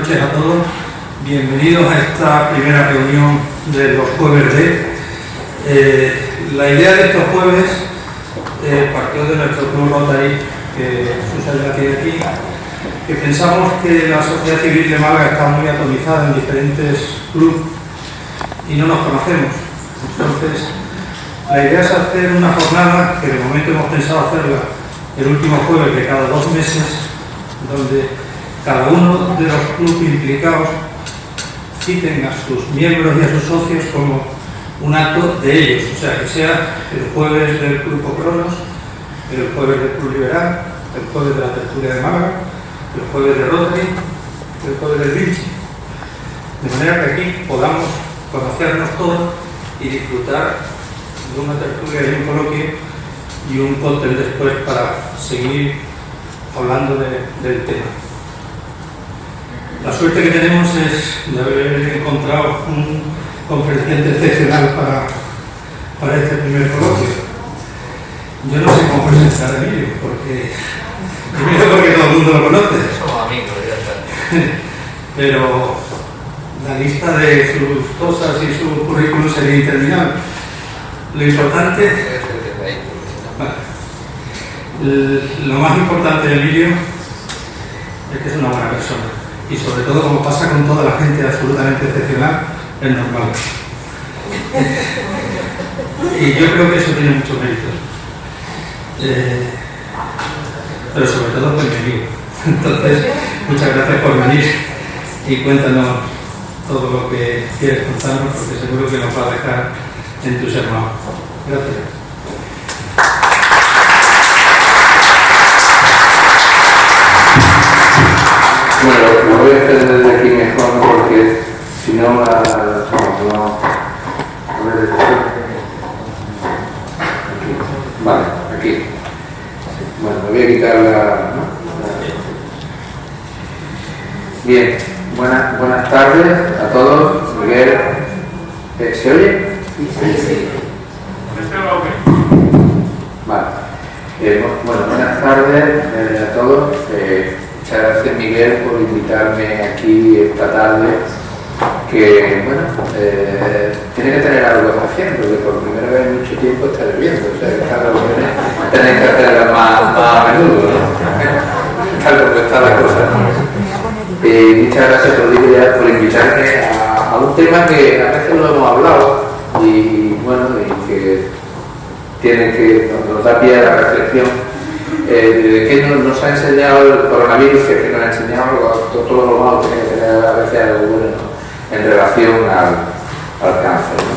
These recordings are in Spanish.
noches a todos. Bienvenidos a esta primera reunión de los jueves de... la idea de estos jueves partió de nuestro club Rotary, que Susana ya tiene aquí, que pensamos que la sociedad civil de Málaga está muy atomizada en diferentes clubes y no nos conocemos. Entonces, la idea es hacer una jornada, que de momento hemos pensado hacerla el último jueves de cada 2 meses, donde cada uno de los clubes implicados citen a sus miembros y a sus socios como un acto de ellos, o sea, que sea el jueves del Grupo Cronos, el jueves del Club Liberal, el jueves de la Tertulia de Málaga, el jueves de Rotary, el jueves del Vinci, de manera que aquí podamos conocernos todos y disfrutar de una tertulia y un coloquio y un cóctel después para seguir hablando del tema. La suerte que tenemos es de haber encontrado un conferenciante excepcional para este primer coloquio. Yo no sé cómo presentar a Emilio, primero porque todo el mundo lo conoce. Somos amigos, ya está. Pero la lista de sus cosas y su currículum sería interminable. Lo importante... Lo más importante de Emilio es que es una buena persona. Y sobre todo, como pasa con toda la gente absolutamente excepcional, es normal. Y yo creo que eso tiene mucho mérito. Pero sobre todo por Emilio. Entonces, muchas gracias por venir y cuéntanos todo lo que quieres contarnos, porque seguro que nos va a dejar entusiasmados. Gracias. Bueno, lo voy a hacer desde aquí mejor, porque si no, no. A ver, aquí. Vale, aquí. Bueno, me voy a quitar ¿no? Bien, buenas tardes a todos. Miguel, ¿se oye? Sí. Vale. Bueno, buenas tardes a todos. Muchas gracias, Miguel, por invitarme aquí esta tarde, que, bueno, tiene que tener algo que hacer, porque por primera vez en mucho tiempo está lloviendo, o sea, que estas reuniones tenéis que hacerlas más a menudo, ¿no? Tal como está la cosa, ¿no? Muchas gracias, Rodrigo, por invitarme a un tema que a veces no hemos hablado y, bueno, y que nos da pie a la reflexión. ¿Qué nos ha enseñado el coronavirus? Que nos ha enseñado todo lo malo que tiene que tener a veces algo bueno, ¿no? En relación al cáncer, ¿no?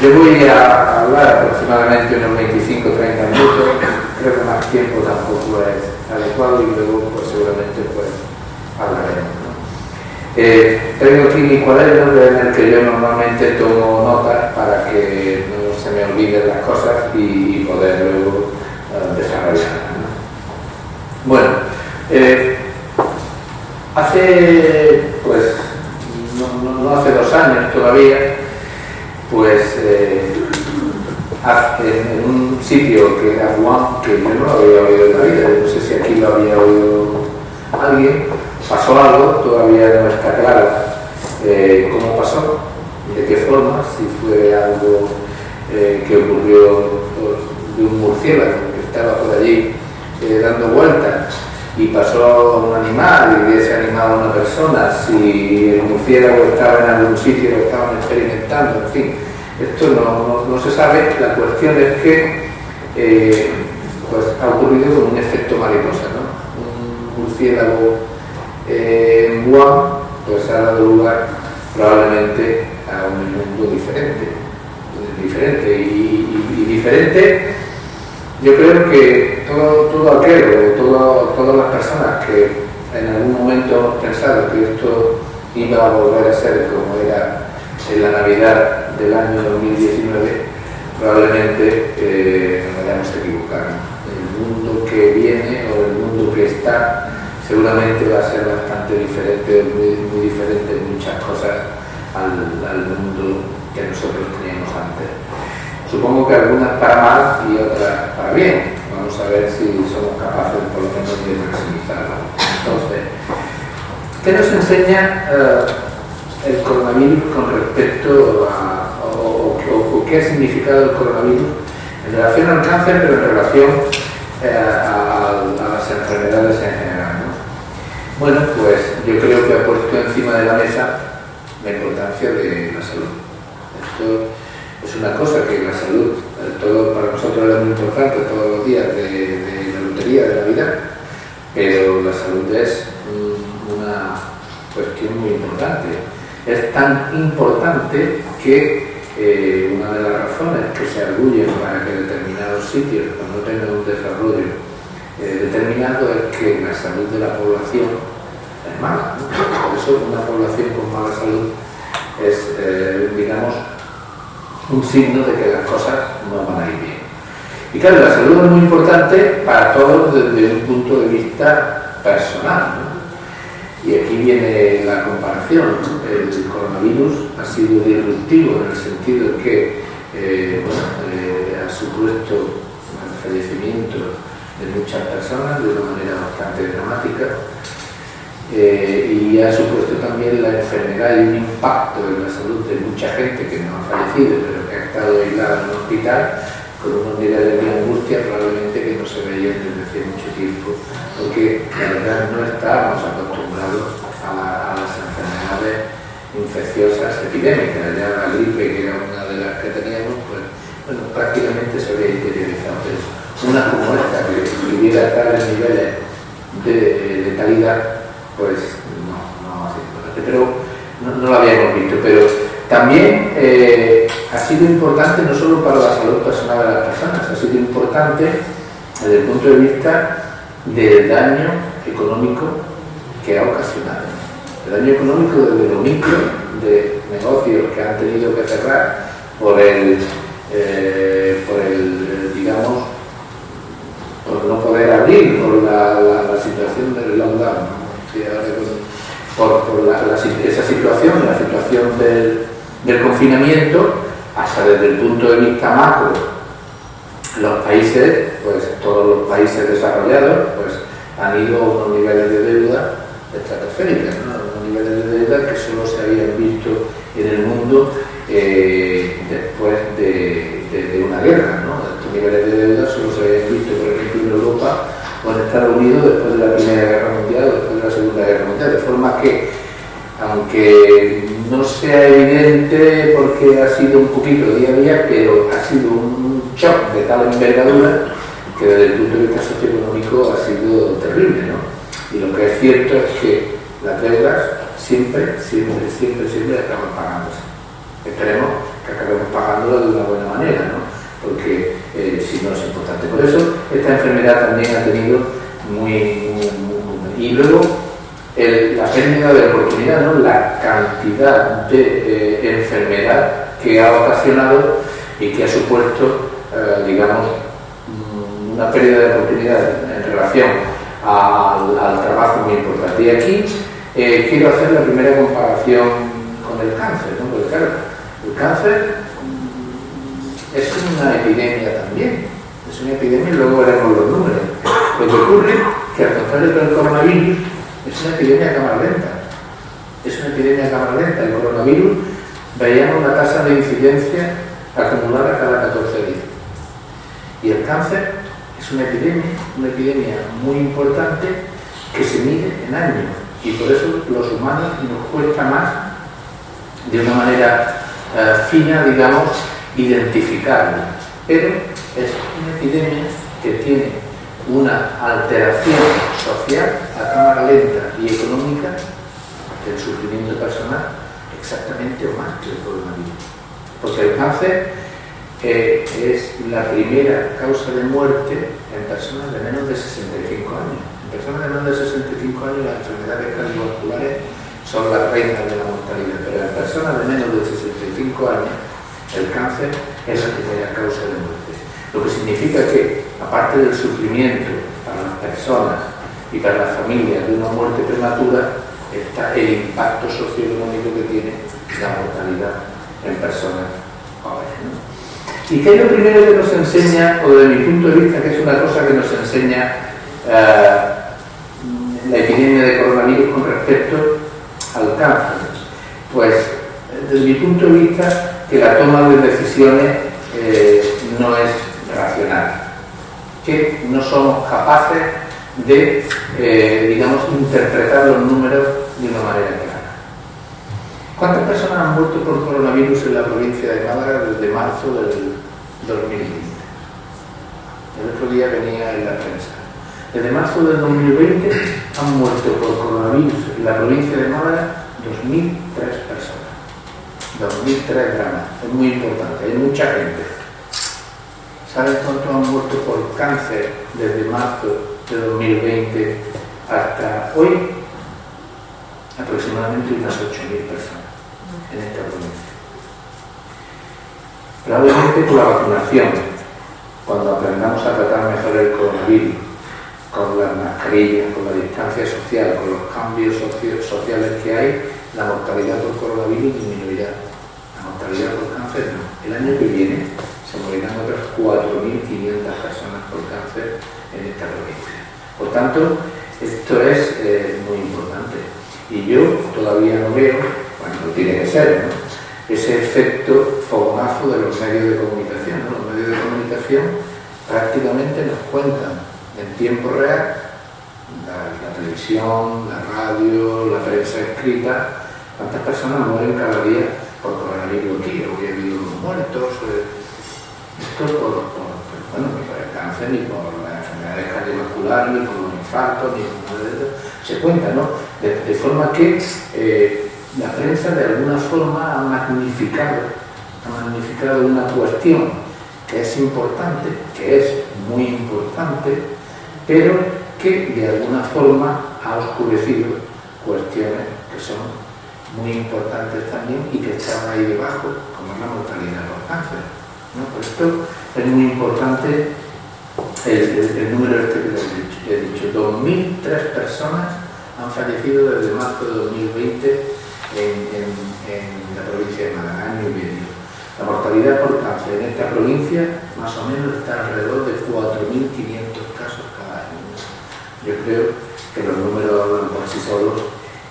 Yo voy a hablar aproximadamente unos 25-30 minutos, creo que más tiempo tampoco es adecuado y luego pues seguramente pues hablaremos, ¿no? Tengo aquí mi cuaderno en el que yo normalmente tomo notas para que no se me olviden las cosas y poder luego desarrollar. Bueno, hace, pues, no hace 2 años todavía, pues, en un sitio que era Wuhan, que yo no lo había oído en la vida, no sé si aquí lo había oído alguien, pasó algo, todavía no está claro cómo pasó, de qué forma, si fue algo que ocurrió de un murciélago que estaba por allí dando vueltas y pasó un animal y ese animal a una persona, si el murciélago estaba en algún sitio, lo estaban experimentando, en fin, esto no se sabe. La cuestión es que pues ha ocurrido con un efecto mariposa, ¿no? Un murciélago en Wuhan pues ha dado lugar probablemente a un mundo diferente y diferente. Yo creo que todo aquel o todas las personas que en algún momento hemos pensado que esto iba a volver a ser como era en la Navidad del año 2019, probablemente nos vayamos a equivocar. El mundo que viene o el mundo que está seguramente va a ser bastante diferente, muy diferente en muchas cosas al mundo que nosotros teníamos antes. Supongo que algunas para mal y otras para bien. Vamos a ver si somos capaces por lo menos de maximizarlo. Entonces, ¿Qué nos enseña el coronavirus con respecto o qué ha significado el coronavirus en relación al cáncer, pero en relación a las enfermedades en general, ¿no? Bueno, pues yo creo que ha puesto encima de la mesa la importancia de la salud. Esto es una cosa que la salud, todo para nosotros es muy importante todos los días de la lotería de la vida, pero la salud es una cuestión muy importante. Es tan importante que una de las razones que se arguyen para que determinados sitios no tengan un desarrollo determinado es que la salud de la población es mala, ¿no? Por eso una población con mala salud es, digamos, un signo de que las cosas no van a ir bien. Y claro, la salud es muy importante para todos desde un punto de vista personal, ¿no? Y aquí viene la comparación, ¿no? El coronavirus ha sido disruptivo en el sentido que ha supuesto el fallecimiento de muchas personas de una manera bastante dramática y ha supuesto también la enfermedad y un impacto en la salud de mucha gente que no ha fallecido, pero que ha estado aislada en un hospital con unos niveles de angustia probablemente que no se veían desde hace mucho tiempo, porque la verdad no estábamos acostumbrados a las enfermedades infecciosas epidémicas. Ya la gripe, que era una de las que teníamos, pues bueno, prácticamente se había interiorizado, pero una como esta, que tuviera tales niveles de letalidad, pues no ha sido importante, pero no lo habíamos visto. Pero también ha sido importante no solo para la salud personal de las personas, ha sido importante desde el punto de vista del daño económico que ha ocasionado. El daño económico desde lo micro, de negocios que han tenido que cerrar por digamos, por no poder abrir, por la situación del lockdown, ¿no? Esa situación, la situación del confinamiento, hasta desde el punto de vista macro, los países, pues todos los países desarrollados, pues han ido a unos niveles de deuda estratosféricos, ¿no? Unos niveles de deuda que solo se habían visto en el mundo después de una guerra, ¿no? Estos niveles de deuda solo se habían visto, por ejemplo, en Europa o en Estados Unidos después de la Primera Guerra Mundial o después de la Segunda Guerra Mundial, de forma que, aunque no sea evidente porque ha sido un poquito día a día, pero ha sido un shock de tal envergadura que desde el punto de vista socioeconómico ha sido terrible, ¿no? Y lo que es cierto es que las deudas siempre acaban pagándose. Esperemos que acabemos pagándolas de una buena manera, ¿no? Porque si no es importante. Por eso esta enfermedad también ha tenido muy y luego la pérdida de oportunidad, ¿no? La cantidad de enfermedad que ha ocasionado y que ha supuesto, digamos, una pérdida de oportunidad en relación al trabajo muy importante. Y aquí quiero hacer la primera comparación con el cáncer, ¿no? Porque claro, el cáncer es una epidemia también, es una epidemia y luego veremos los números. Lo que ocurre es que al contrario del coronavirus es una epidemia a cámara lenta. Es una epidemia a cámara lenta. El coronavirus veíamos una tasa de incidencia acumulada cada 14 días. Y el cáncer es una epidemia muy importante que se mide en años. Y por eso los humanos nos cuesta más, de una manera fina, digamos, identificarlo. Pero es una epidemia que tiene una alteración social a cámara lenta y económica del sufrimiento personal exactamente o más que el coronavirus. Porque el cáncer es la primera causa de muerte en personas de menos de 65 años. En personas de menos de 65 años las enfermedades cardiovasculares son las reinas de la mortalidad, pero en personas de menos de 65 años el cáncer es la primera causa de muerte. Lo que significa que, aparte del sufrimiento para las personas y para las familias de una muerte prematura, está el impacto socioeconómico que tiene la mortalidad en personas jóvenes, ¿no? ¿Y qué es lo primero que nos enseña, o desde mi punto de vista, que es una cosa que nos enseña la epidemia de coronavirus con respecto pues desde mi punto de vista, que la toma de decisiones no es racional, que no somos capaces de, digamos, interpretar los números de una manera clara. ¿Cuántas personas han muerto por coronavirus en la provincia de Málaga desde marzo del 2020? El otro día venía en la prensa. Desde marzo del 2020 han muerto por coronavirus en la provincia de Málaga 2.003 personas. 2.003 dramas. Es muy importante, hay mucha gente. ¿Saben cuántos han muerto por cáncer desde marzo de 2020 hasta hoy? Aproximadamente unas 8.000 personas en esta provincia. Probablemente por la vacunación, cuando aprendamos a tratar mejor el coronavirus, con las mascarillas, con la distancia social, con los cambios sociales que hay, la mortalidad por coronavirus disminuirá. La mortalidad por cáncer no. El año que viene se morirán otras 4.500 personas por cáncer en esta provincia. Por tanto, esto es muy importante. Y yo todavía no veo, bueno, no tiene que ser, ¿no?, ese efecto fogonazo de los medios de comunicación, ¿no? Los medios de comunicación prácticamente nos cuentan en tiempo real la televisión, la radio, la prensa escrita, cuántas personas mueren cada día por coronavirus aquí. Hoy ha habido muertos, esto bueno, ni por el cáncer, ni por las enfermedades cardiovasculares, ni por los infartos, ni por nada de eso. Se cuenta, ¿no? De forma que la prensa de alguna forma ha magnificado una cuestión que es importante, que es muy importante, pero que de alguna forma ha oscurecido cuestiones que son muy importantes también y que están ahí debajo, como es la mortalidad por cáncer, ¿no? Por esto es muy importante el número este que he dicho. 2.003 personas han fallecido desde marzo de 2020 en la provincia de Málaga, año y medio. La mortalidad por cáncer en esta provincia más o menos está alrededor de 4.500 casos cada año. Yo creo que los números hablan por sí solos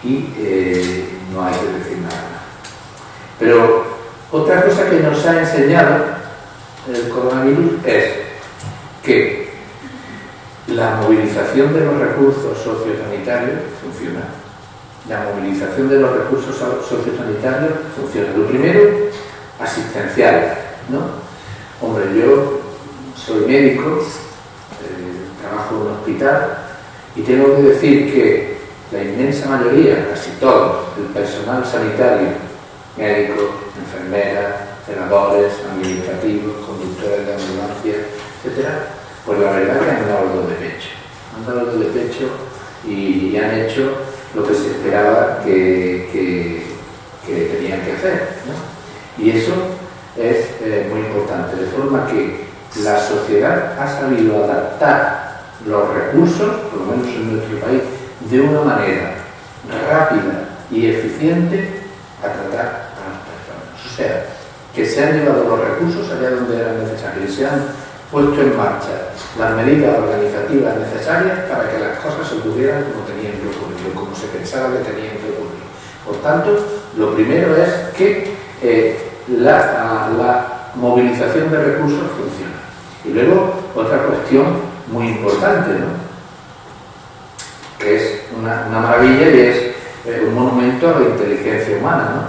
y no hay que decir nada. Pero otra cosa que nos ha enseñado el coronavirus es que la movilización de los recursos sociosanitarios funciona. La movilización de los recursos sociosanitarios funciona. Lo primero, asistenciales, ¿no? Hombre, yo soy médico, trabajo en un hospital y tengo que decir que la inmensa mayoría, casi todo, el personal sanitario, médicos, enfermeras, celadores, administrativos, conductores de ambulancia, etcétera, pues la verdad que han dado de pecho. Han dado de pecho y han hecho lo que se esperaba que tenían que hacer, ¿no? Y eso es muy importante, de forma que la sociedad ha sabido adaptar los recursos, por lo menos en nuestro país, de una manera rápida y eficiente a tratar a las personas. O sea, que se han llevado los recursos allá donde eran necesarios y se han puesto en marcha las medidas organizativas necesarias para que las cosas ocurrieran como tenían que ocurrir, como se pensaba que tenían que ocurrir. Por tanto, lo primero es que la movilización de recursos funciona. Y luego, otra cuestión muy importante, ¿no?, que es una maravilla y es un monumento a la inteligencia humana, ¿no?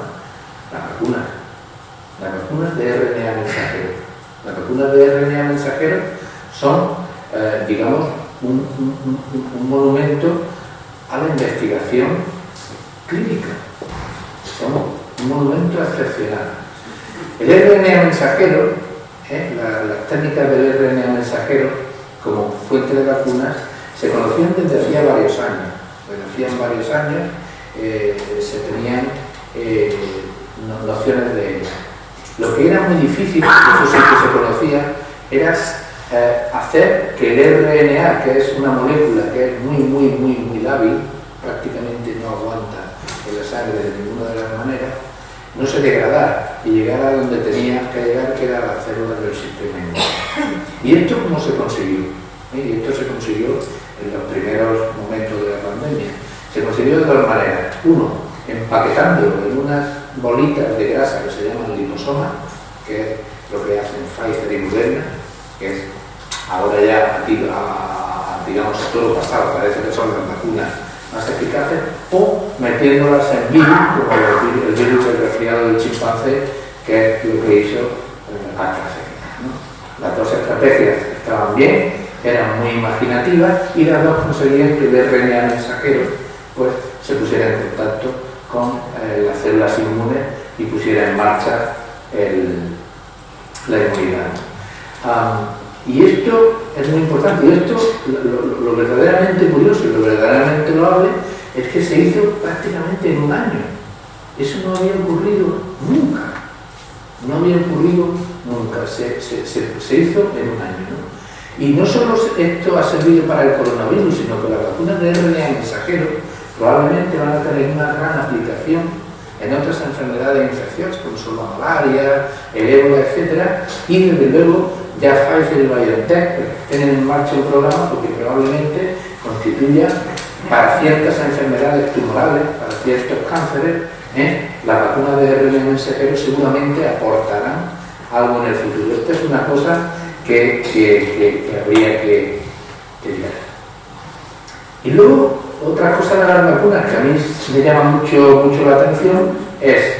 Las vacunas de RNA mensajero. Las vacunas de RNA mensajero son, digamos, un monumento a la investigación clínica. Son un monumento excepcional. El RNA mensajero, las técnicas del RNA mensajero como fuente de vacunas se conocían desde hacía varios años. Se tenían nociones de ellas. Lo que era muy difícil, eso sí que se conocía, era hacer que el RNA, que es una molécula que es muy lábil, prácticamente no aguanta en la sangre de ninguna de las maneras, no se degradara y llegara a donde tenía que llegar, que era la célula del sistema inmune. ¿Y esto cómo se consiguió? Y esto se consiguió en los primeros momentos de la pandemia. Se consiguió de dos maneras. Uno, empaquetándolo en unas bolitas de grasa que se llaman liposomas, que es lo que hacen Pfizer y Moderna, que es ahora ya, digamos, a todo pasado, parece que son las vacunas más eficaces, o metiéndolas en virus, como el virus del resfriado del chimpancé, que es lo que hizo AstraZeneca, ¿no? Las dos estrategias estaban bien, eran muy imaginativas, y las dos conseguían que el RNA mensajero pues, se pusiera en contacto con las células inmunes y pusiera en marcha la inmunidad. Y esto es muy importante, y esto, lo verdaderamente curioso y lo verdaderamente loable es que se hizo prácticamente en un año. Eso no había ocurrido nunca. No había ocurrido nunca, se hizo en un año, ¿no? Y no solo esto ha servido para el coronavirus, sino que las vacunas de RNA mensajero probablemente van a tener una gran aplicación en otras enfermedades infecciosas, como son la malaria, el ébola, etc. Y desde luego ya Pfizer y BioNTech tienen en marcha un programa porque probablemente constituya para ciertas enfermedades tumorales, para ciertos cánceres, las vacunas de RNA mensajero seguramente aportarán algo en el futuro. Esta es una cosa que habría que ver. Y luego, otra cosa de las vacunas que a mí me llama mucho la atención es,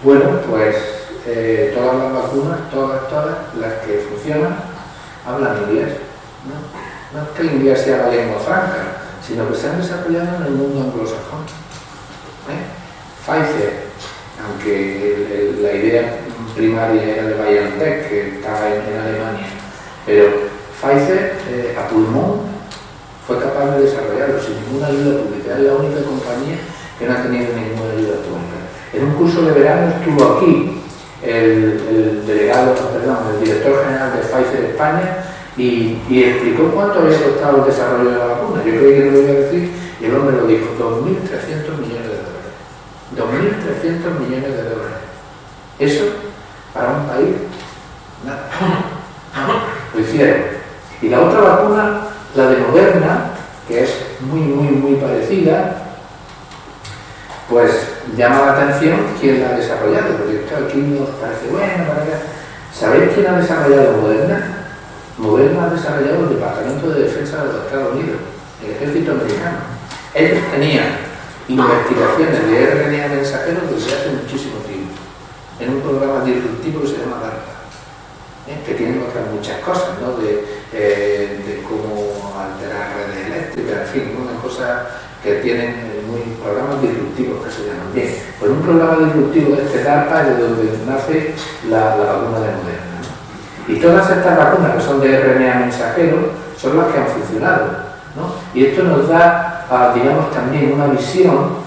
bueno, pues todas las vacunas, todas las que funcionan, hablan inglés, ¿no? No es que el inglés sea la lengua franca, sino que se han desarrollado en el mundo anglosajón. Pfizer, aunque la idea primaria era de BioNTech, que estaba en Alemania, pero Pfizer a pulmón fue capaz de desarrollarlo sin ninguna ayuda pública. Es la única compañía que no ha tenido ninguna ayuda pública. En un curso de verano estuvo aquí el director general de Pfizer España y explicó cuánto había costado el desarrollo de la vacuna. Yo creí que no lo iba a decir y el hombre lo dijo: 2.300 millones de dólares. 2.300 millones de dólares. Eso, para un país, nada. Lo hicieron. Y la otra vacuna, la de Moderna, que es muy parecida, pues llama la atención quién la ha desarrollado, porque esto aquí nos parece bueno. ¿Sabéis quién ha desarrollado Moderna? Moderna ha desarrollado el Departamento de Defensa de los Estados Unidos, el ejército americano. Ellos tenían investigaciones de RNA mensajero desde hace muchísimo tiempo, en un programa disruptivo que se llama DARPA, que tiene otras muchas cosas, ¿no? de cómo alterar redes eléctricas, en fin, una cosa que tienen programas disruptivos que se llaman bien. Pues un programa disruptivo de este DARPA es de donde nace la vacuna de Moderna, ¿no? Y todas estas vacunas que son de RNA mensajero son las que han funcionado, ¿no? Y esto nos da, digamos, también una visión,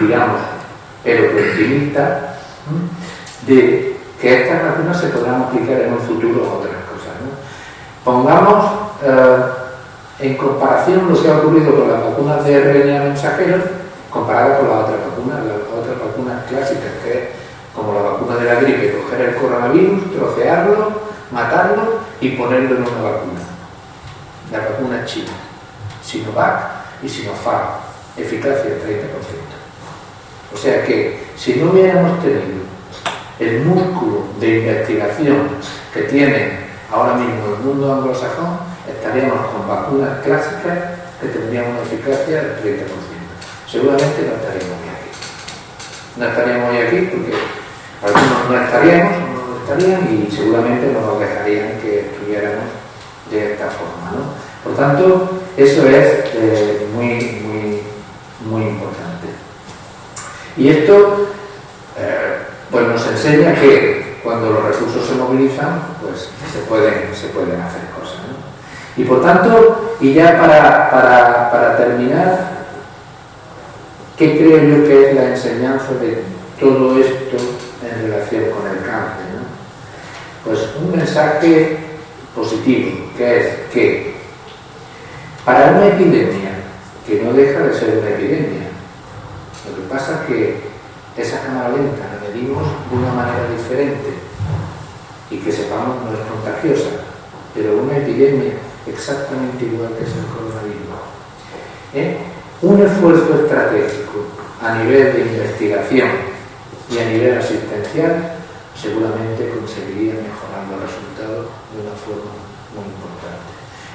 digamos, pero optimista, de que estas vacunas se podrán aplicar en un futuro a otras cosas, ¿no? Pongamos en comparación lo que ha ocurrido con las vacunas de RNA mensajero comparada con las otras vacunas clásicas, que es como la vacuna de la gripe: coger el coronavirus, trocearlo, matarlo y ponerlo en una vacuna. La vacuna china, Sinovac y Sinopharm, eficacia del 30%. O sea que si no hubiéramos tenido el músculo de investigación que tiene ahora mismo el mundo anglosajón, estaríamos con vacunas clásicas que tendrían una eficacia del 30%. Seguramente no estaríamos hoy aquí. No estaríamos hoy aquí porque algunos no estaríamos, otros no estarían, y seguramente no nos dejarían que estuviéramos de esta forma, ¿no? Por tanto, eso es muy importante. Y esto pues nos enseña que cuando los recursos se movilizan, pues se pueden hacer cosas, ¿no? Y por tanto, y ya para terminar, ¿qué creo yo que es la enseñanza de todo esto en relación con el cáncer, ¿no? Pues un mensaje positivo, que es que para una epidemia, que no deja de ser una epidemia, lo que pasa es que esa cámara lenta la medimos de una manera diferente y que sepamos no es contagiosa, pero una epidemia exactamente igual que es el coronavirus. Un esfuerzo estratégico a nivel de investigación y a nivel asistencial seguramente conseguiría mejorar los resultados de una forma muy importante.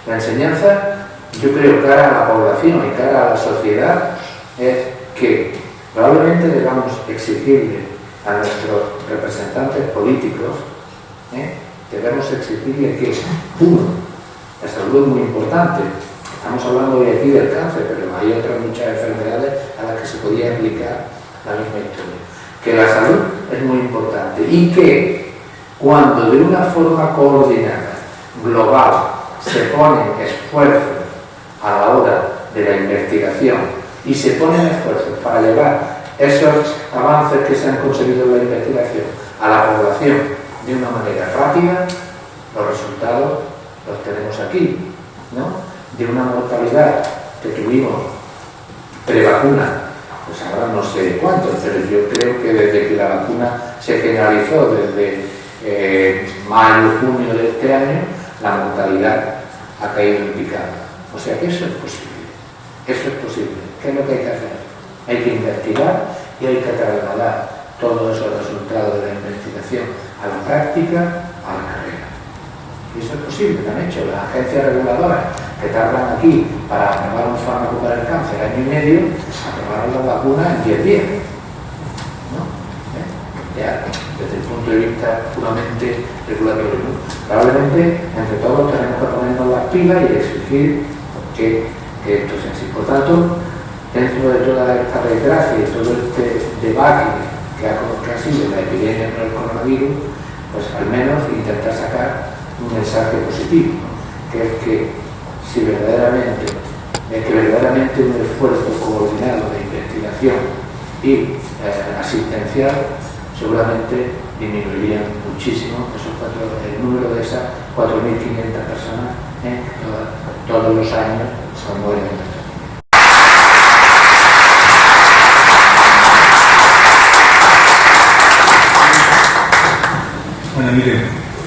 La enseñanza, yo creo, cara a la población y cara a la sociedad, es que probablemente debamos exigirle a nuestros representantes políticos, debemos exigirle que, uno, la salud es muy importante. Estamos hablando hoy aquí del cáncer, pero hay otras muchas enfermedades a las que se podía aplicar la misma historia. Que la salud es muy importante y que cuando de una forma coordinada, global, se ponen esfuerzos a la hora de la investigación y se ponen esfuerzos para llevar esos avances que se han conseguido en la investigación a la población de una manera rápida, los resultados los tenemos aquí, ¿no? De una mortalidad que tuvimos prevacuna, pues ahora no sé cuánto, pero yo creo que desde que la vacuna se generalizó, desde mayo, junio de este año, la mortalidad ha caído en picada. O sea que eso es posible. Eso es posible. ¿Qué es lo que hay que hacer? Hay que investigar y hay que trasladar todos esos resultados de la investigación a la práctica, a la carrera. Y eso es posible, lo han hecho las agencias reguladoras que tardan aquí para aprobar un fármaco para el cáncer año y medio, aprobaron la vacuna en 10 días. ¿No? Ya, desde el punto de vista puramente regulatorio, ¿no? Probablemente entre todos tenemos que ponernos las pilas y exigir que esto sea así. Por tanto, dentro de toda esta desgracia y todo este debate que ha sido la epidemia por el coronavirus, pues al menos intentar sacar un mensaje positivo, ¿no? Que es que verdaderamente un esfuerzo coordinado de investigación y asistencial seguramente disminuiría muchísimo el número de esas 4.500 personas que todos los años se mueren. Bueno, Emilio,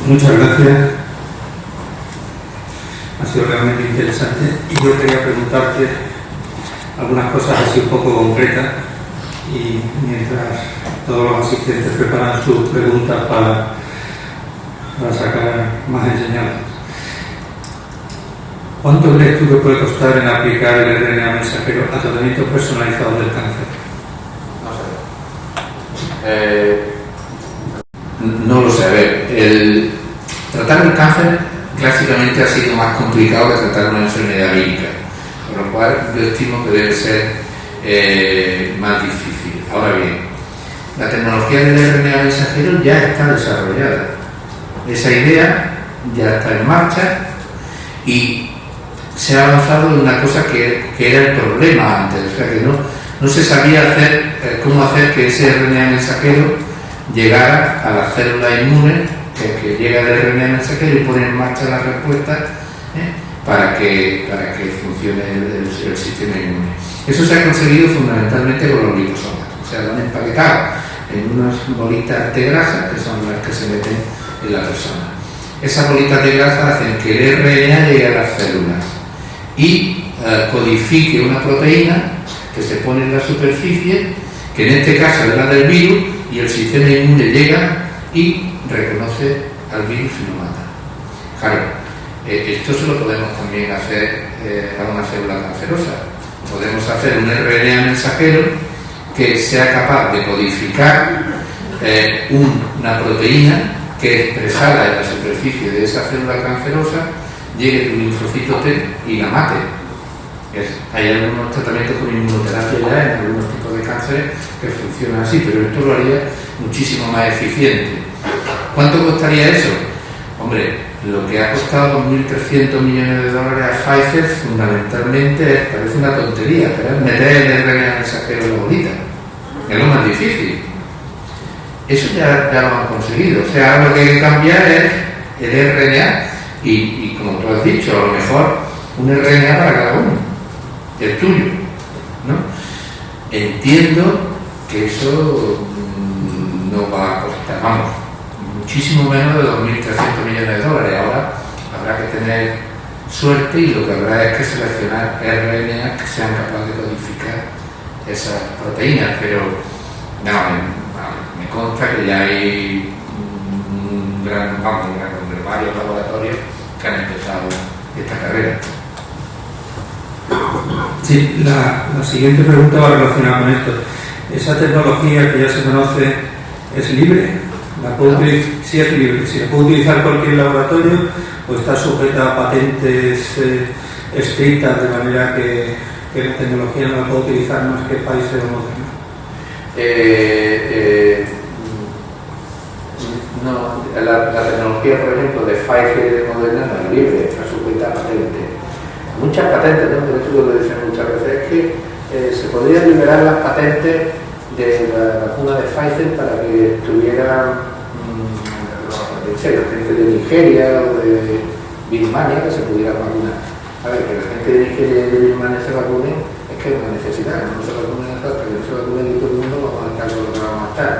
muchas gracias. Ha sido realmente interesante y yo quería preguntarte algunas cosas así un poco concretas y mientras todos los asistentes preparan sus preguntas para sacar más enseñanzas. ¿Cuánto crees tú que puede costar en aplicar el RNA mensajero a tratamientos personalizados del cáncer? No lo sé. A ver, tratar el cáncer clásicamente ha sido más complicado que tratar una enfermedad vírica, por lo cual yo estimo que debe ser más difícil. Ahora bien, la tecnología del RNA mensajero ya está desarrollada. Esa idea ya está en marcha y se ha avanzado en una cosa que era el problema antes, o sea que no se sabía cómo hacer que ese RNA mensajero llegara a las células inmunes, que llega el RNA mensajero y pone en marcha la respuesta para que funcione el sistema inmune. Eso se ha conseguido fundamentalmente con los liposomas, o sea, lo han empaquetado en unas bolitas de grasa que son las que se meten en la persona. Esas bolitas de grasa hacen que el RNA llegue a las células y codifique una proteína que se pone en la superficie, que en este caso es la del virus, y el sistema inmune llega y reconoce al virus y lo mata. Claro, esto se lo podemos también hacer a una célula cancerosa. Podemos hacer un RNA mensajero que sea capaz de codificar una proteína que expresada en la superficie de esa célula cancerosa llegue a tu linfocito T y la mate. Hay algunos tratamientos con inmunoterapia ya en algunos tipos de cánceres que funcionan así, pero esto lo haría muchísimo más eficiente. ¿Cuánto costaría eso? Hombre, lo que ha costado 2.300 millones de dólares a Pfizer fundamentalmente parece una tontería, pero es meter el RNA mensajero en la bolita. Es lo más difícil. Eso ya lo han conseguido. O sea, ahora lo que hay que cambiar es el RNA y como tú has dicho, a lo mejor un RNA para cada uno, el tuyo, ¿no? Entiendo que eso no va a costar, vamos, muchísimo menos de 2.300 millones de dólares. Ahora habrá que tener suerte y lo que habrá es que seleccionar RNA que sean capaces de codificar esas proteínas, pero no, Me consta que ya hay varios laboratorios que han empezado esta carrera. Sí, la siguiente pregunta va relacionada con esto. ¿Esa tecnología que ya se conoce es libre? Si es libre, si la puede utilizar cualquier laboratorio o está sujeta a patentes estrictas, de manera que la tecnología no la puede utilizar más que Pfizer o Moderna? No, la tecnología, por ejemplo, de Pfizer y de Moderna no es libre, está sujeta a patentes. Muchas patentes, ¿no? Por eso lo dicen muchas veces, es que se podrían liberar las patentes de la vacuna de Pfizer para que tuviera gente de Nigeria o de Birmania que se pudiera vacunar. A ver, que la gente de Nigeria y de Birmania se vacune es que es una necesidad, no se vacunen hasta que no se vacunen y todo el mundo vamos a estar con lo que vamos a estar.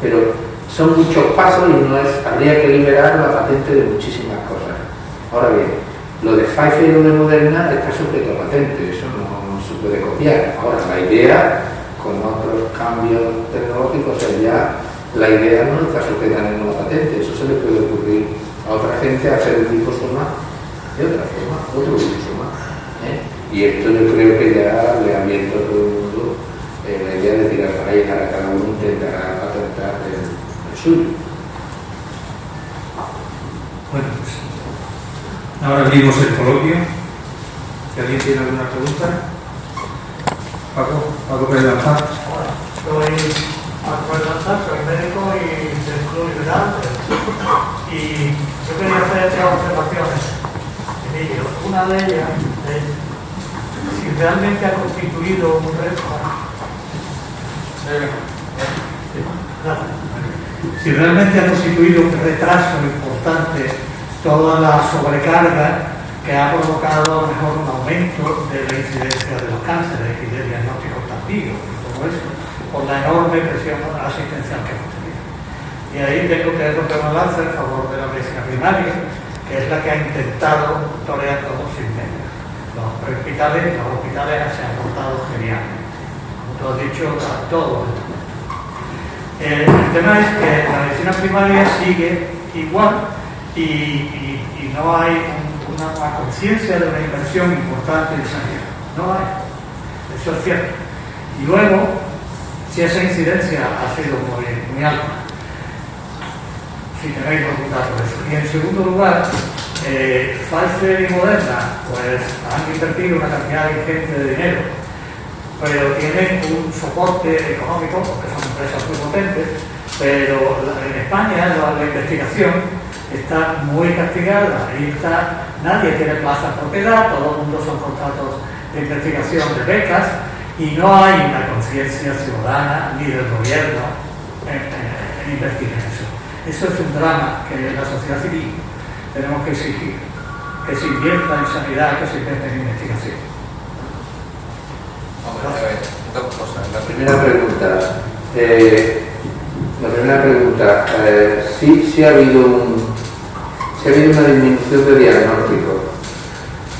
Pero son muchos pasos y habría que liberar la patente de muchísimas cosas. Ahora bien, lo de Pfizer y lo de Moderna está sujeto a patente, eso no se puede copiar. Ahora, la idea, con otros cambios tecnológicos, ya la idea no está sujeta a ninguna patente, eso se le puede ocurrir a otra gente hacer un glifosoma de otra forma, otro glifosoma. Y esto yo creo que ya le ha abierto a todo el mundo la idea de tirar para ahí, para cada uno intentará patentar el suyo. Bueno, pues ahora abrimos el coloquio. Si alguien tiene alguna pregunta. Paco Pérez Lanzar. Soy médico y del Club Liberal, y yo quería hacer tres observaciones. Emilio, una de ellas es si realmente ha constituido un retraso. Si realmente ha constituido un retraso importante toda la sobrecarga que ha provocado a lo mejor un aumento de la incidencia de los cánceres y de diagnósticos tardíos y todo eso, por la enorme presión asistencial que hemos tenido. Y ahí tengo que romper una lanza en favor de la medicina primaria, que es la que ha intentado torear todo sin medios. Los hospitales se han portado genial. Como tú has dicho, a todos. El tema es que la medicina primaria sigue igual y no hay una conciencia de una inversión importante en sanidad. No hay. Eso es cierto. Y luego, si esa incidencia ha sido muy alta, si tenéis algún dato de eso. Y en segundo lugar, Pfizer y Moderna pues han invertido una cantidad ingente de dinero, pero tienen un soporte económico porque son empresas muy potentes, pero en España la investigación está muy castigada y nadie tiene plaza en propiedad, todo el mundo son contratos de investigación de becas y no hay una conciencia ciudadana ni del gobierno en invertir en eso. Eso es un drama que en la sociedad civil tenemos que exigir, que se invierta en sanidad, que se invierta en investigación. Vamos a ver, dos cosas. La primera pregunta, sí ha habido una disminución de diagnóstico.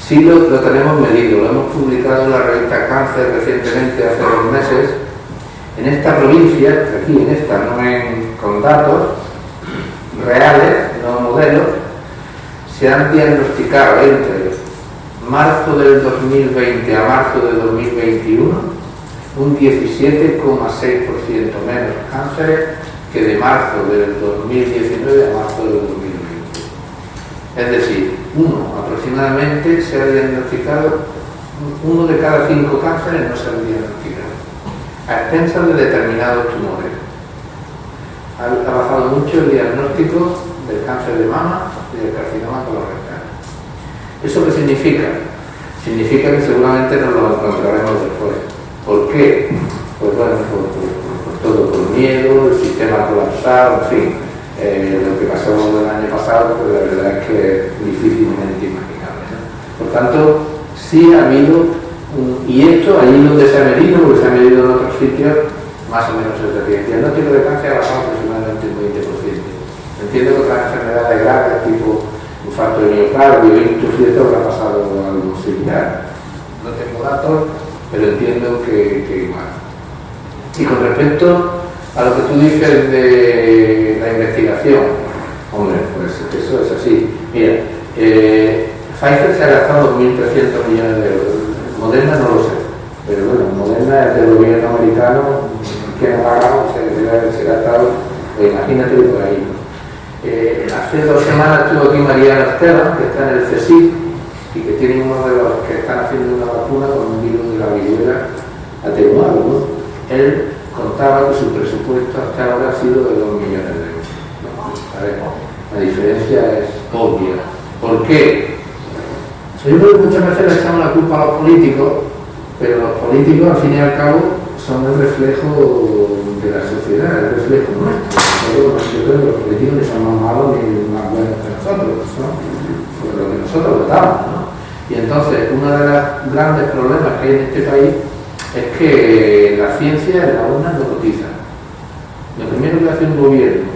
Sí lo tenemos medido, lo hemos publicado en la revista Cáncer recientemente, hace 2 meses. En esta provincia, aquí en esta, con datos reales, no modelos, se han diagnosticado entre marzo del 2020 a marzo del 2021 un 17,6% menos cánceres que de marzo del 2019 a marzo del 2020. Es decir, aproximadamente se ha diagnosticado, 1 de cada 5 cánceres no se han diagnosticado, a expensas de determinados tumores. Ha bajado mucho el diagnóstico del cáncer de mama y del carcinoma colorectal. ¿Eso qué significa? Significa que seguramente nos lo encontraremos después. ¿Por qué? Pues bueno, por todo, por miedo, el sistema colapsado, en fin. Lo que pasó el año pasado, pues la verdad es que es difícilmente imaginable, ¿no? Por tanto, sí ha habido, y esto allí donde se ha medido, porque se ha medido en otros sitios, más o menos es decir, el diagnóstico de cáncer ha bajado aproximadamente un 20%. Entiendo que otras enfermedades graves, tipo infarto de miocardio, ictus y esto, habrá pasado algo similar. No tengo datos, pero entiendo que igual. Y con respecto A lo que tú dices de la investigación, hombre, pues eso es así. Mira, Pfizer se ha gastado 2.300 millones de euros. Moderna no lo sé, pero bueno, Moderna es del gobierno americano, que ha pagado, se ha gastado, imagínate por ahí. Hace 2 semanas estuvo aquí Mariana Esteban, que está en el CSIC, y que tiene uno de los que están haciendo una vacuna con un virus de la viruela atenuado, ¿no? Él contaba que su presupuesto hasta ahora ha sido de 2 millones de euros. A ver, la diferencia es obvia. ¿Por qué? Yo creo que muchas veces le echamos la culpa a los políticos, pero los políticos al fin y al cabo son el reflejo de la sociedad, el reflejo nuestro. Yo creo que los políticos ni son más malos ni más buenos que nosotros, ¿no? Por lo que nosotros votamos, ¿no? Y entonces, uno de los grandes problemas que hay en este país es que la ciencia en la urna no cotiza. Lo primero que hace un gobierno,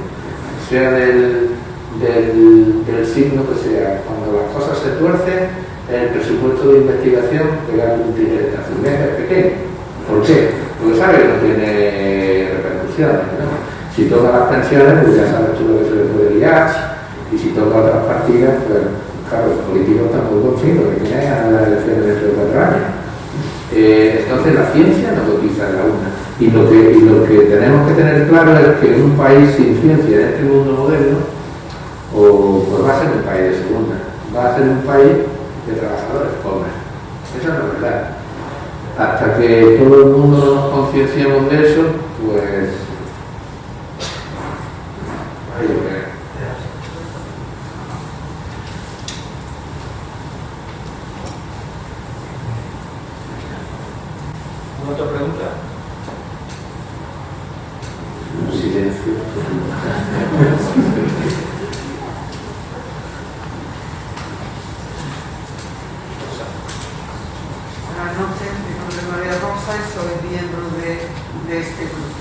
sea del signo que sea, cuando las cosas se tuercen, el presupuesto de investigación pegarle un tirete a es pequeño. ¿Por qué? Porque sabe que no tiene repercusiones, ¿no? Si toca las pensiones, pues ya sabes tú lo que se le puede liar, y si toca otras partidas, pues claro, los políticos tampoco confían, lo que tienen a las elecciones dentro de 4 años. Entonces la ciencia no cotiza en la urna. Y lo que tenemos que tener claro es que en un país sin ciencia, en este mundo moderno, pues va a ser un país de segunda, va a ser un país de trabajadores pobres. Eso no es verdad. Hasta que todo el mundo nos concienciemos de eso, pues hay que ver. ¿Otra pregunta? Silencio. Buenas noches, mi nombre es María Rosa y soy miembro de este grupo.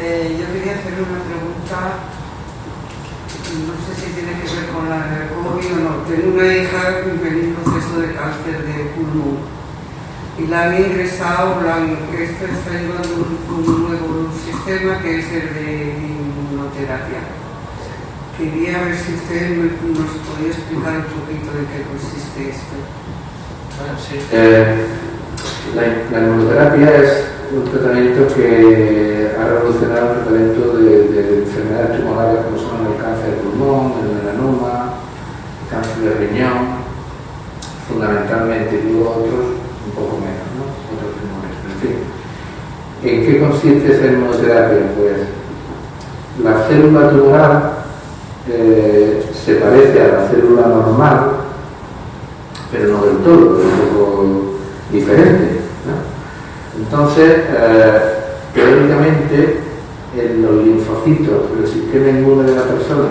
Yo quería hacer una pregunta, no sé si tiene que ver con la del COVID o no. Tengo una hija en proceso de cáncer de pulmón y la han ingresado, esto está llevando un nuevo sistema que es el de inmunoterapia. Quería ver si usted nos podía explicar un poquito de qué consiste esto. Sí. La inmunoterapia es un tratamiento que ha revolucionado el tratamiento de enfermedades tumorales como son el cáncer de pulmón, el melanoma, el cáncer de riñón, fundamentalmente, y luego otros un poco menos, ¿no? Otros tumores, en fin. ¿En qué consiste esa inmunoterapia? Pues la célula tumoral se parece a la célula normal, pero no del todo, es un poco diferente, ¿no? Entonces, teóricamente, en los linfocitos del sistema inmune de la persona,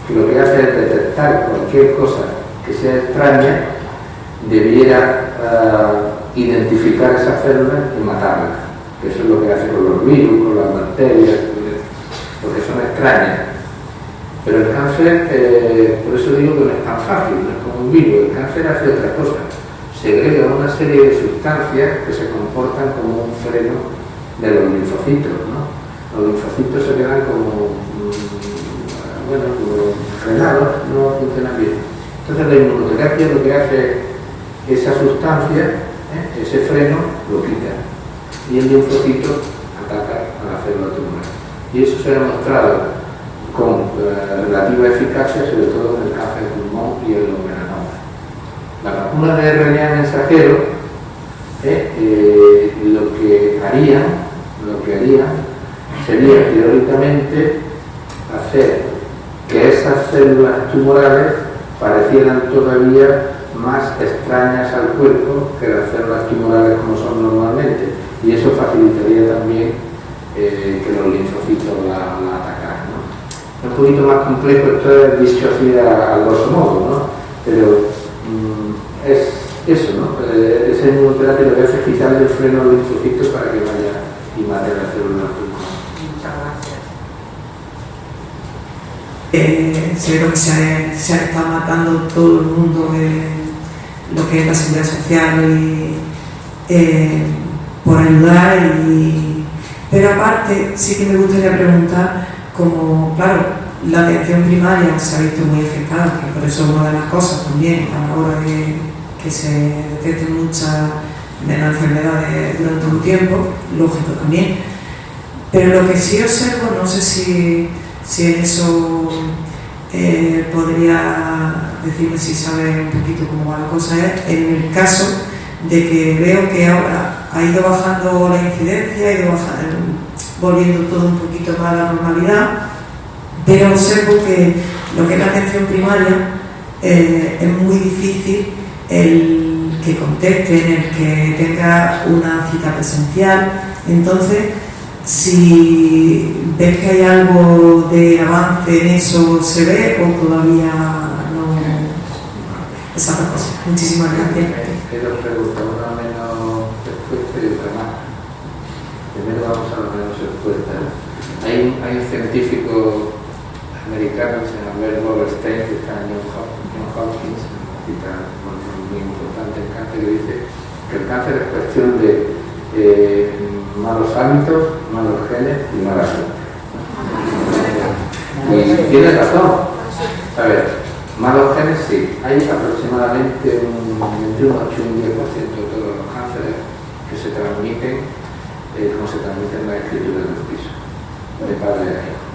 que lo que hace es detectar cualquier cosa que sea extraña, debiera identificar esa célula y matarla. Eso es lo que hace con los virus, con las bacterias, porque son extrañas. Pero el cáncer, por eso digo que no es tan fácil, no es como un virus. El cáncer hace otra cosa, segrega una serie de sustancias que se comportan como un freno de los linfocitos, ¿no? Los linfocitos se quedan como frenados, no funcionan bien. Entonces la inmunoterapia lo que hace es esa sustancia, ese freno, lo quita. Y el linfocito ataca a la célula tumoral. Y eso se ha demostrado con relativa eficacia, sobre todo en el cáncer de pulmón y en los melanomas. La vacuna de RNA mensajero lo que haría sería teóricamente hacer que esas células tumorales parecieran todavía más extrañas al cuerpo que las células tumorales como son normalmente, y eso facilitaría también que los linfocitos la atacaran, ¿no? Es un poquito más complejo, esto es dicho así a grosso modo, ¿no? Pero es eso, ¿no? Esa inmunoterapia lo que hace es quitarle el freno a los linfocitos para que vaya y mate a las células tumorales. Muchas gracias. Sí, creo que se ha estado matando todo el mundo lo que es la seguridad social y por ayudar, Pero aparte, sí que me gustaría preguntar, como, claro, la atención primaria se ha visto muy afectada, que por eso es una de las cosas también a la hora de que se detecten muchas de las enfermedades durante un tiempo, lógico también. Pero lo que sí observo, no sé si en eso podría decirme si sabe un poquito cómo va la cosa, es en el caso de que veo que ahora ha ido bajando la incidencia, ha ido volviendo todo un poquito más a la normalidad, pero observo que lo que es la atención primaria es muy difícil el que contesten, el que tenga una cita presencial. Entonces, si ves que hay algo de avance en eso, ¿se ve o todavía no? Esa es la cosa. Muchísimas gracias. Quiero preguntar una menos respuesta y otra más. Primero vamos a la menos respuesta. Hay un científico americano que se llama Bert Wolverstein, que está en Johns Hopkins, un hospital muy importante en cáncer, que dice que el cáncer es cuestión de malos hábitos, malos genes y mala suerte. Y tiene razón. A ver, malos genes sí. Hay aproximadamente entre un 8 y un 10% de todos los cánceres que se transmiten como se transmiten las escrituras del piso, de padre a hijo.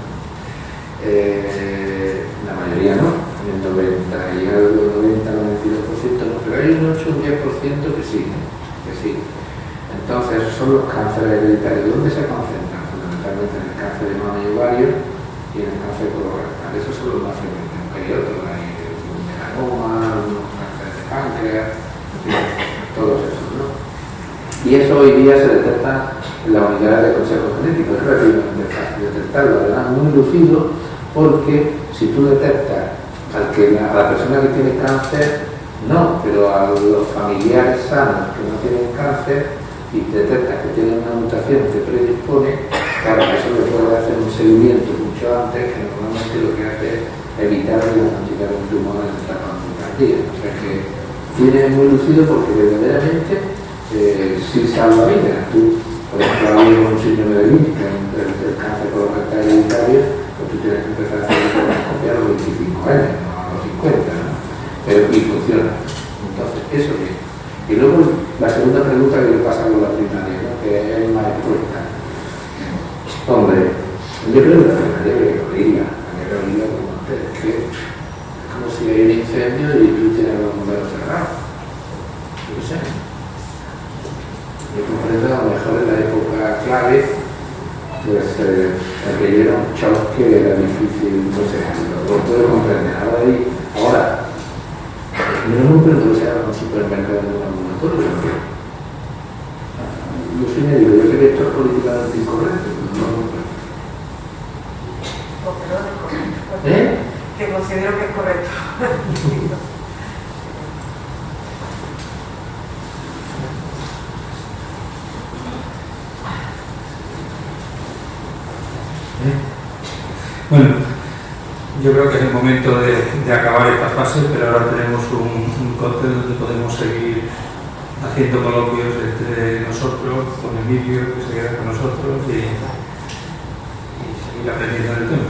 La mayoría no, en el 90, y algo 90-92% no, pero hay un 8 o un 10% que sí, que sí. Entonces, esos son los cánceres hereditarios. ¿Dónde se concentran? Fundamentalmente en el cáncer de mama y ovario y en el cáncer colorectal. Esos son los más frecuentes, aunque hay otros, hay melanoma, algunos cánceres de páncreas, en fin, todos esos, ¿no? Y eso hoy día se detecta en las unidades de consejo genético, es relativamente fácil detectarlo, además muy lucido, porque si tú detectas a la persona que tiene cáncer, no, pero a los familiares sanos que no tienen cáncer, y detectas que tienen una mutación que predispone, claro, eso le puede hacer un seguimiento mucho antes, que normalmente lo que hace es evitar que diagnosticar un tumor en etapa muy tardía. O sea que tiene muy lucido porque verdaderamente sí salva vida. Tú, por ejemplo, hay un síndrome de Lynch, que es el cáncer colorectal hereditario, pues tú tienes que empezar a hacer colonoscopia a los 25 años, no a los 50, ¿no? Pero y funciona. Entonces, eso bien. Y luego la segunda pregunta que le pasa con la primaria, ¿no? Que es una respuesta. Hombre, yo creo que la primaria hay que oírla como antes, que es como si hay un incendio y tú tienes los bomberos cerrados. Yo qué sé. Yo comprendo a lo mejor en la época clave, pues aquello era un shock que era difícil, no sé, lo puedo comprender. Ahora, yo no comprendo que sea un supermercado de un ambulatorio. Yo soy médico, yo sé que esto es políticamente incorrecto, pero no lo comprendo. Que considero que es correcto. Bueno, yo creo que es el momento de acabar esta fase, pero ahora tenemos un cóctel donde podemos seguir haciendo coloquios entre nosotros, con Emilio, que se queda con nosotros, y seguir aprendiendo del tema.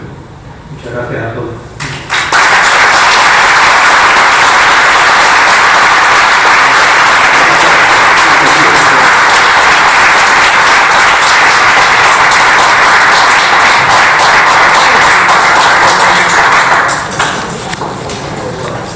Muchas gracias a todos.